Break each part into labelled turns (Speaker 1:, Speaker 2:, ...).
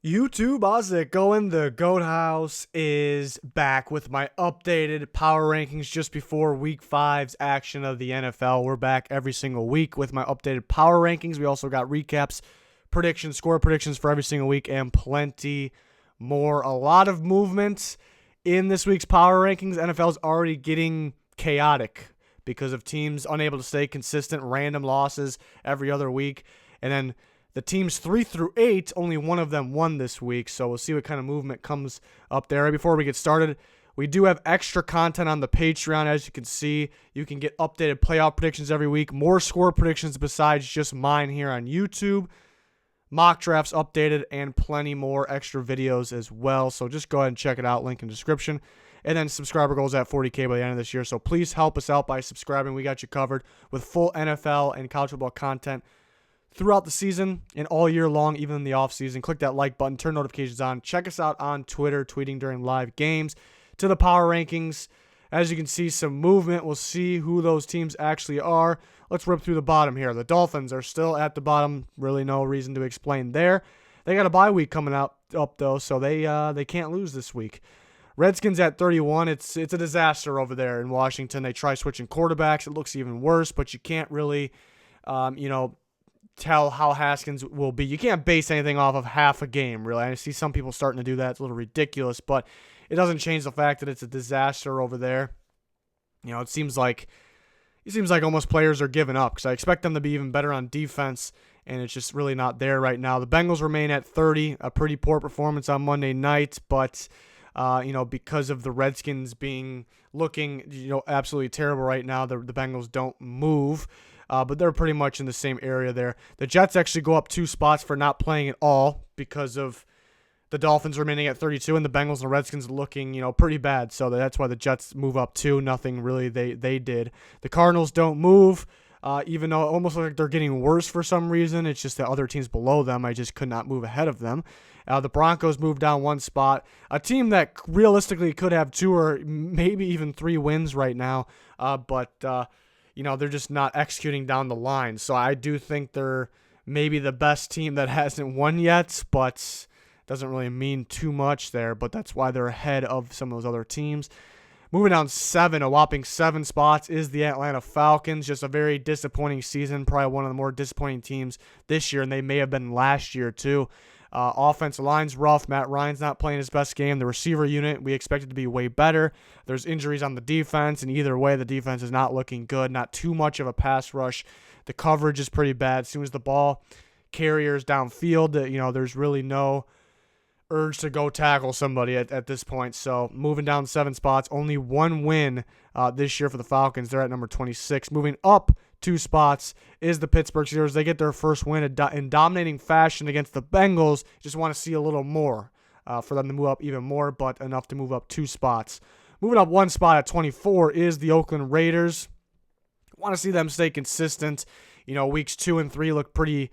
Speaker 1: YouTube, how's it going? The Goat House is back with my updated power rankings just before Week 5's action of the NFL. We're back every single week with my updated power rankings. We also got recaps, predictions, score predictions for every single week, and plenty more. A lot of movement in this week's power rankings. NFL is already getting chaotic because of teams unable to stay consistent, random losses every other week, and then the teams 3 through 8, only one of them won this week, so we'll see what kind of movement comes up there. Before we get started, we do have extra content on the Patreon. As you can see, you can get updated playoff predictions every week, more score predictions besides just mine here on YouTube, mock drafts updated, and plenty more extra videos as well. So just go ahead and check it out, link in the description. And then subscriber goals at 40K by the end of this year, so please help us out by subscribing. We got you covered with full NFL and college football content throughout the season and all year long, even in the offseason. Click that like button, turn notifications on. Check us out on Twitter, tweeting during live games. To the power rankings, as you can see, some movement. We'll see who those teams actually are. Let's rip through the bottom here. The Dolphins are still at the bottom. Really no reason to explain there. They got a bye week coming up though, so they can't lose this week. Redskins at 31. It's a disaster over there in Washington. They try switching quarterbacks. It looks even worse, but you can't really, tell how Haskins will be. You can't base anything off of half a game, really. I see some people starting to do that. It's a little ridiculous, but it doesn't change the fact that it's a disaster over there. It seems like almost players are giving up because I expect them to be even better on defense, and it's just really not there right now. The Bengals remain at 30, a pretty poor performance on Monday night, but because of the Redskins looking absolutely terrible right now, the Bengals don't move. But they're pretty much in the same area there. The Jets actually go up 2 spots for not playing at all because of the Dolphins remaining at 32 and the Bengals and the Redskins looking, pretty bad. So that's why the Jets move up 2. Nothing really they did. The Cardinals don't move, even though it almost looks like they're getting worse for some reason. It's just the other teams below them, I just could not move ahead of them. The Broncos moved down 1 spot. A team that realistically could have 2 or maybe even 3 wins right now, but they're just not executing down the line. So I do think they're maybe the best team that hasn't won yet, but doesn't really mean too much there. But that's why they're ahead of some of those other teams. Moving down 7, a whopping 7 spots, is the Atlanta Falcons. Just a very disappointing season, probably one of the more disappointing teams this year, and they may have been last year too. Offensive line's rough. Matt Ryan's not playing his best game. The receiver unit, we expect it to be way better. There's injuries on the defense, and either way, the defense is not looking good. Not too much of a pass rush. The coverage is pretty bad. As soon as the ball carriers downfield, there's really no urge to go tackle somebody at this point. So moving down 7 spots, only 1 win this year for the Falcons. They're at number 26. Moving up 2 spots is the Pittsburgh Steelers. They get their first win in dominating fashion against the Bengals. Just want to see a little more for them to move up even more, but enough to move up 2 spots. Moving up 1 spot at 24 is the Oakland Raiders. Want to see them stay consistent. Weeks 2 and 3 look pretty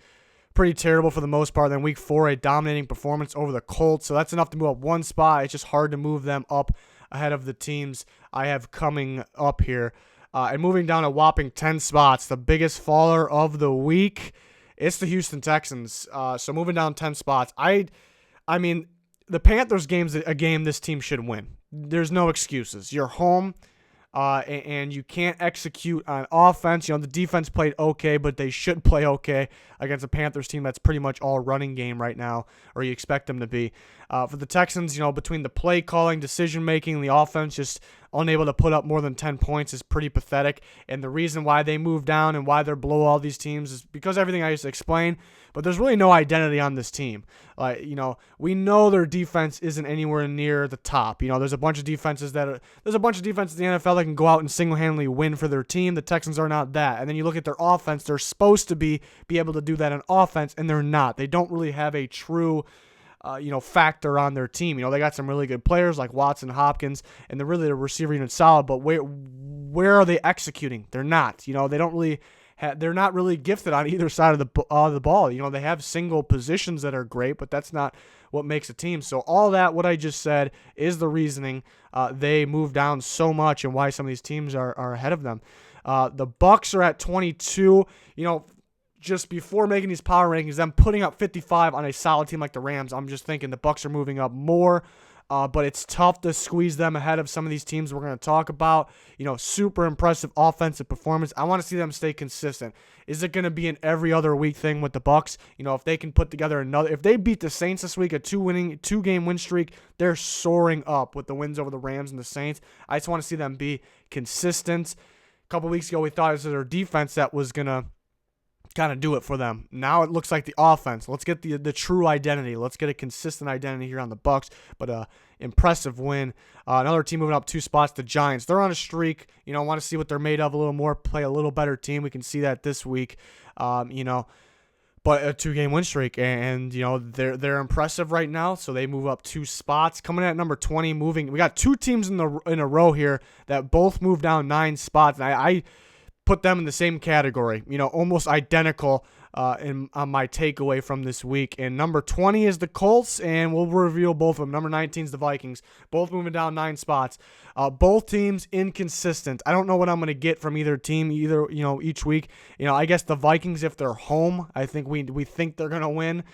Speaker 1: terrible for the most part. Then week 4, a dominating performance over the Colts. So that's enough to move up 1 spot. It's just hard to move them up ahead of the teams I have coming up here. And moving down a whopping 10 spots, the biggest faller of the week, it's the Houston Texans. So moving down 10 spots, I mean, the Panthers game's a game this team should win. There's no excuses. You're home. And you can't execute on offense. The defense played okay, but they should play okay against a Panthers team that's pretty much all running game right now, or you expect them to be. For the Texans, between the play calling, decision making, the offense just unable to put up more than 10 points is pretty pathetic. And the reason why they move down and why they're below all these teams is because everything I just explained. But there's really no identity on this team. We know their defense isn't anywhere near the top. There's a bunch of defenses in the NFL that can go out and single-handedly win for their team. The Texans are not that. And then you look at their offense, they're supposed to be able to do that on offense, and they're not. They don't really have a true factor on their team. They got some really good players like Watson, Hopkins, and the receiver unit's solid, but where are they executing? They're not. They don't really they're not really gifted on either side of the ball. They have single positions that are great, but that's not what makes a team. So all that, what I just said, is the reasoning they move down so much and why some of these teams are ahead of them. The Bucs are at 22. just before making these power rankings, them putting up 55 on a solid team like the Rams, I'm just thinking the Bucs are moving up more. But it's tough to squeeze them ahead of some of these teams we're going to talk about. Super impressive offensive performance. I want to see them stay consistent. Is it going to be an every other week thing with the Bucs? If they can put together if they beat the Saints this week, a two-game win streak, they're soaring up with the wins over the Rams and the Saints. I just want to see them be consistent. A couple weeks ago, we thought it was their defense that was going to kind of do it for them. Now it looks like the offense. Let's get the true identity. Let's get a consistent identity here on the Bucs. But impressive win. Another team moving up 2 spots, the Giants. They're on a streak. Want to see what they're made of a little more, play a little better team. We can see that this week. But a 2-game win streak, and they're impressive right now. So they move up 2 spots, coming in at number 20. We got 2 teams in a row here that both move down 9 spots. And I put them in the same category, almost identical on my takeaway from this week. And number 20 is the Colts, and we'll reveal both of them. Number 19 is the Vikings, both moving down 9 spots. Both teams inconsistent. I don't know what I'm going to get from either team, each week. I guess the Vikings, if they're home, I think we think they're going to win.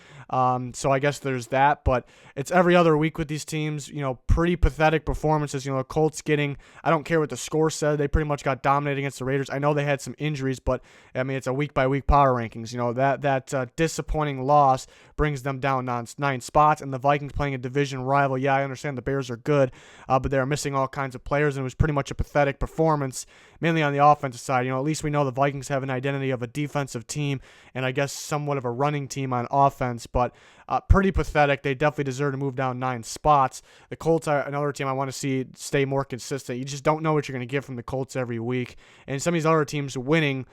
Speaker 1: So I guess there's that, but it's every other week with these teams, pretty pathetic performances. The Colts I don't care what the score said, they pretty much got dominated against the Raiders. I know they had some injuries, but it's a week by week power rankings. That disappointing loss brings them down 9 spots, and the Vikings playing a division rival. Yeah, I understand the Bears are good, but they're missing all kinds of players, and it was pretty much a pathetic performance, mainly on the offensive side. At least we know the Vikings have an identity of a defensive team, and I guess somewhat of a running team on offense, but pretty pathetic. They definitely deserve to move down 9 spots. The Colts are another team I want to see stay more consistent. You just don't know what you're going to get from the Colts every week, and some of these other teams winning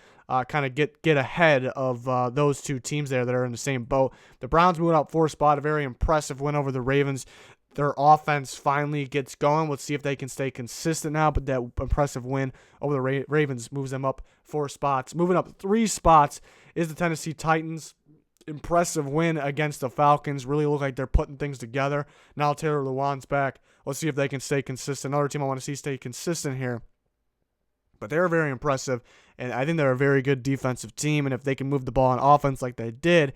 Speaker 1: kind of get ahead of those 2 teams there that are in the same boat. The Browns moving up 4 spot, a very impressive win over the Ravens. Their offense finally gets going. Let's see if they can stay consistent now, but that impressive win over the Ravens moves them up 4 spots. Moving up 3 spots is the Tennessee Titans. Impressive win against the Falcons. Really look like they're putting things together. Now Taylor Lewan's back. Let's see if they can stay consistent. Another team I want to see stay consistent here. But they're very impressive, and I think they're a very good defensive team, and if they can move the ball on offense like they did,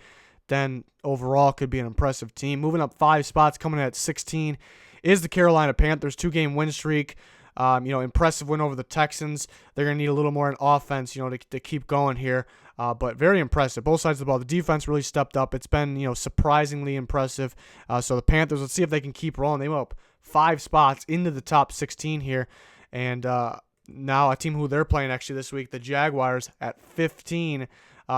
Speaker 1: then overall could be an impressive team. Moving up 5 spots, coming in at 16, is the Carolina Panthers. 2-game win streak. Impressive win over the Texans. They're going to need a little more in offense, to keep going here. But very impressive. Both sides of the ball. The defense really stepped up. It's been, surprisingly impressive. So the Panthers, let's see if they can keep rolling. They went up 5 spots into the top 16 here. And now a team who they're playing actually this week, the Jaguars, at 15.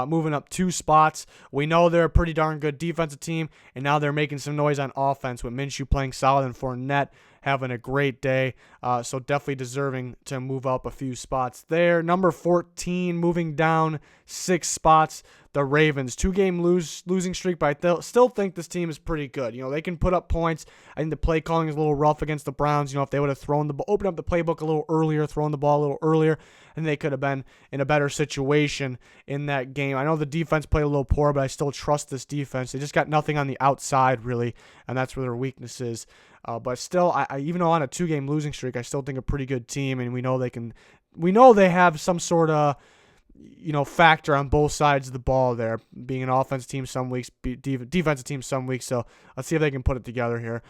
Speaker 1: Moving up 2 spots. We know they're a pretty darn good defensive team, and now they're making some noise on offense with Minshew playing solid and Fournette having a great day. So definitely deserving to move up a few spots there. Number 14, moving down 6 spots, the Ravens. 2-game losing streak, but I still think this team is pretty good. They can put up points. I think the play calling is a little rough against the Browns. If they would have opened up the playbook a little earlier, thrown the ball a little earlier, and they could have been in a better situation in that game. I know the defense played a little poor, but I still trust this defense. They just got nothing on the outside, really, and that's where their weakness is. But still, I even though on a 2-game losing streak, I still think a pretty good team, and we know they have some sort of factor on both sides of the ball there, being an offensive team some weeks, defensive team some weeks. So let's see if they can put it together here.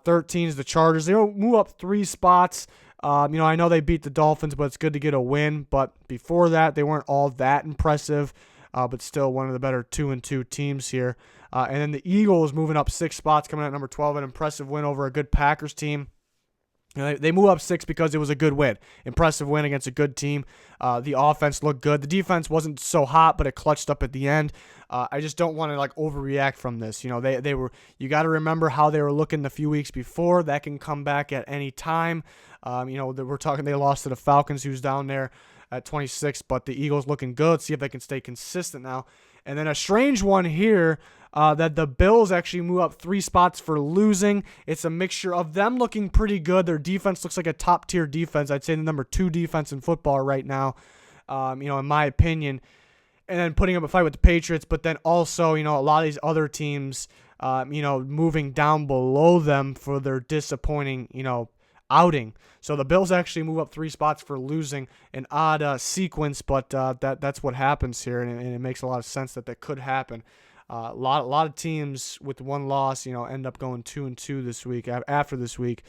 Speaker 1: 13 is the Chargers. They move up 3 spots. I know they beat the Dolphins, but it's good to get a win. But before that, they weren't all that impressive, but still one of the better 2-2 teams here. And then the Eagles moving up 6 spots, coming out at number 12, an impressive win over a good Packers team. They move up 6 because it was a good win. Impressive win against a good team. The offense looked good. The defense wasn't so hot, but it clutched up at the end. I just don't want to overreact from this. They were. You got to remember how they were looking the few weeks before. That can come back at any time. We're talking. They lost to the Falcons, who's down there at 26, but the Eagles looking good. See if they can stay consistent now. And then a strange one here. That the Bills actually move up 3 spots for losing. It's a mixture of them looking pretty good. Their defense looks like a top-tier defense. I'd say the number 2 defense in football right now, in my opinion. And then putting up a fight with the Patriots, but then also, a lot of these other teams, moving down below them for their disappointing, outing. So the Bills actually move up 3 spots for losing an odd sequence, but that's what happens here, and it makes a lot of sense that could happen. A lot of teams with one loss, end up going 2-2 this week after this week.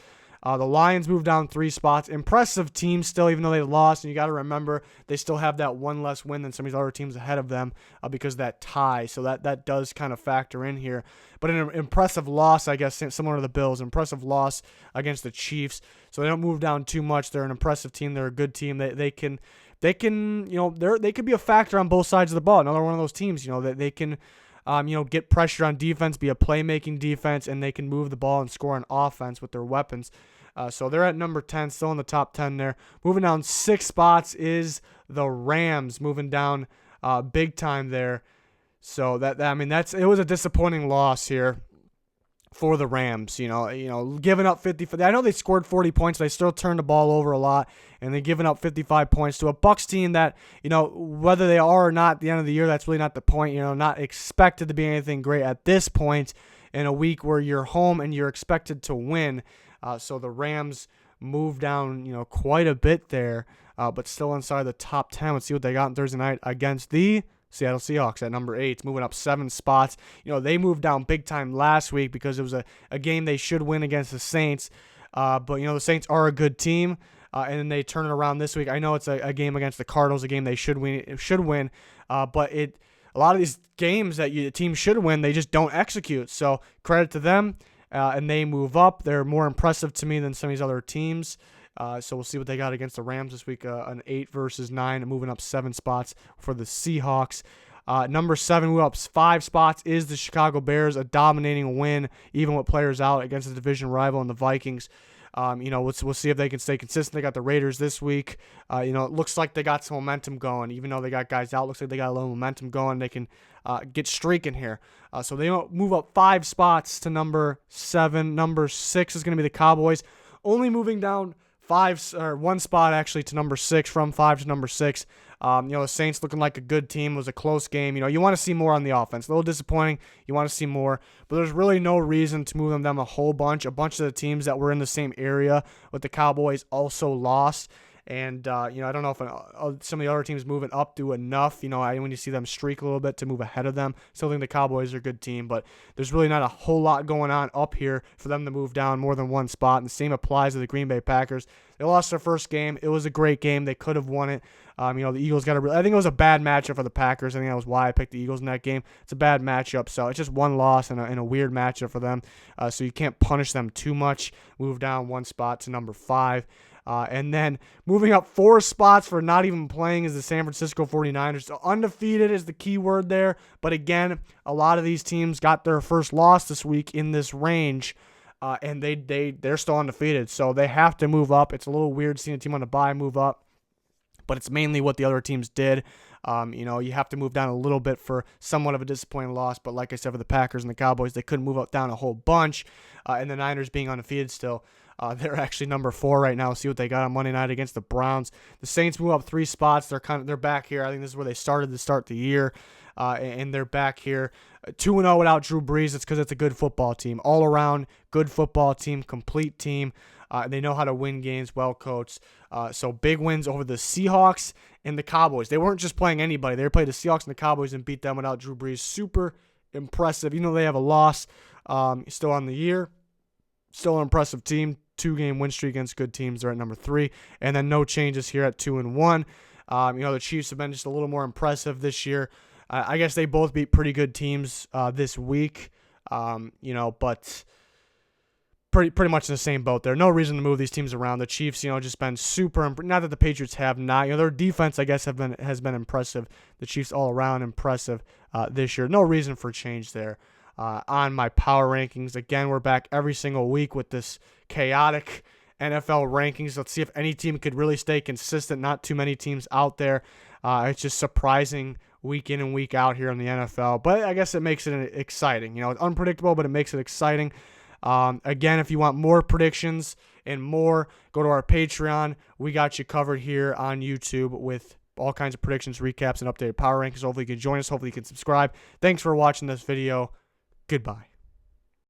Speaker 1: The Lions moved down 3 spots. Impressive team still, even though they lost. And you got to remember, they still have that one less win than some of these other teams ahead of them because of that tie. So that does kind of factor in here. But an impressive loss, I guess, similar to the Bills. Impressive loss against the Chiefs. So they don't move down too much. They're an impressive team. They're a good team. They can, they could be a factor on both sides of the ball. Another one of those teams, that they can, get pressure on defense, be a playmaking defense, and they can move the ball and score on offense with their weapons. So they're at number 10, still in the top 10 there. Moving down 6 spots is the Rams, moving down big time there. So it was a disappointing loss here for the Rams. Giving up 50. I know they scored 40 points. They still turned the ball over a lot, and they're giving up 55 points to a Bucs team that, whether they are or not at the end of the year, that's really not the point. Not expected to be anything great at this point in a week where you're home and you're expected to win. So the Rams moved down, quite a bit there, but still inside the top 10. Let's see what they got on Thursday night against the Seattle Seahawks at number 8, moving up 7 spots. They moved down big time last week because it was a game they should win against the Saints. But, the Saints are a good team, and then they turn it around this week. I know it's a game against the Cardinals, a game they should win, but a lot of these games that the team should win, they just don't execute. So credit to them. And they move up. They're more impressive to me than some of these other teams. So we'll see what they got against the Rams this week. An 8 versus 9, moving up 7 spots for the Seahawks. Number 7, move up 5 spots, is the Chicago Bears. A dominating win, even with players out, against the division rival and the Vikings. We'll see if they can stay consistent. They got the Raiders this week. It looks like they got some momentum going. Even though they got guys out, looks like they got a little momentum going. They can get streaking here. So they move up 5 spots to number 7. Number 6 is going to be the Cowboys, only moving down 1 spot actually to number 6, from 5 to number 6. The Saints looking like a good team. It was a close game. You want to see more on the offense. A little disappointing. You want to see more, but there's really no reason to move them down a whole bunch. A bunch of the teams that were in the same area with the Cowboys also lost. And, I don't know if some of the other teams moving up do enough. When you see them streak a little bit to move ahead of them. Still think the Cowboys are a good team, but there's really not a whole lot going on up here for them to move down more than 1 spot. And the same applies to the Green Bay Packers. They lost their first game. It was a great game. They could have won it. The Eagles I think it was a bad matchup for the Packers. I think that was why I picked the Eagles in that game. It's a bad matchup, so it's just 1 loss and a weird matchup for them. So you can't punish them too much. Move down 1 spot to number 5. And then moving up 4 spots for not even playing is the San Francisco 49ers. So undefeated is the key word there. But again, a lot of these teams got their first loss this week in this range. And they're still undefeated. So they have to move up. It's a little weird seeing a team on the bye move up. But it's mainly what the other teams did. You have to move down a little bit for somewhat of a disappointing loss. But like I said, for the Packers and the Cowboys, they couldn't move up down a whole bunch. And the Niners being undefeated still. They're actually number 4 right now. See what they got on Monday night against the Browns. The Saints move up 3 spots. They're back here. I think this is where they started to start the year, and they're back here. 2-0 without Drew Brees. It's because it's a good football team, all around good football team, complete team. They know how to win games, well coached. So big wins over the Seahawks and the Cowboys. They weren't just playing anybody. They played the Seahawks and the Cowboys and beat them without Drew Brees. Super impressive. They have a loss still on the year. Still an impressive team. 2-game win streak against good teams. They're at number 3. And then no changes here at 2-1. The Chiefs have been just a little more impressive this year. I guess they both beat pretty good teams this week. But pretty much in the same boat there. No reason to move these teams around. The Chiefs, just been super. Not that the Patriots have not. Their defense, I guess, has been impressive. The Chiefs all around impressive this year. No reason for change there. On my power rankings, again, we're back every single week with this chaotic NFL rankings. Let's see if any team could really stay consistent. Not too many teams out there. It's just surprising week in and week out here in the NFL. But I guess it makes it exciting. It's unpredictable, but it makes it exciting. Again, if you want more predictions and more, go to our Patreon. We got you covered here on YouTube with all kinds of predictions, recaps, and updated power rankings. Hopefully you can join us. Hopefully you can subscribe. Thanks for watching this video. Goodbye.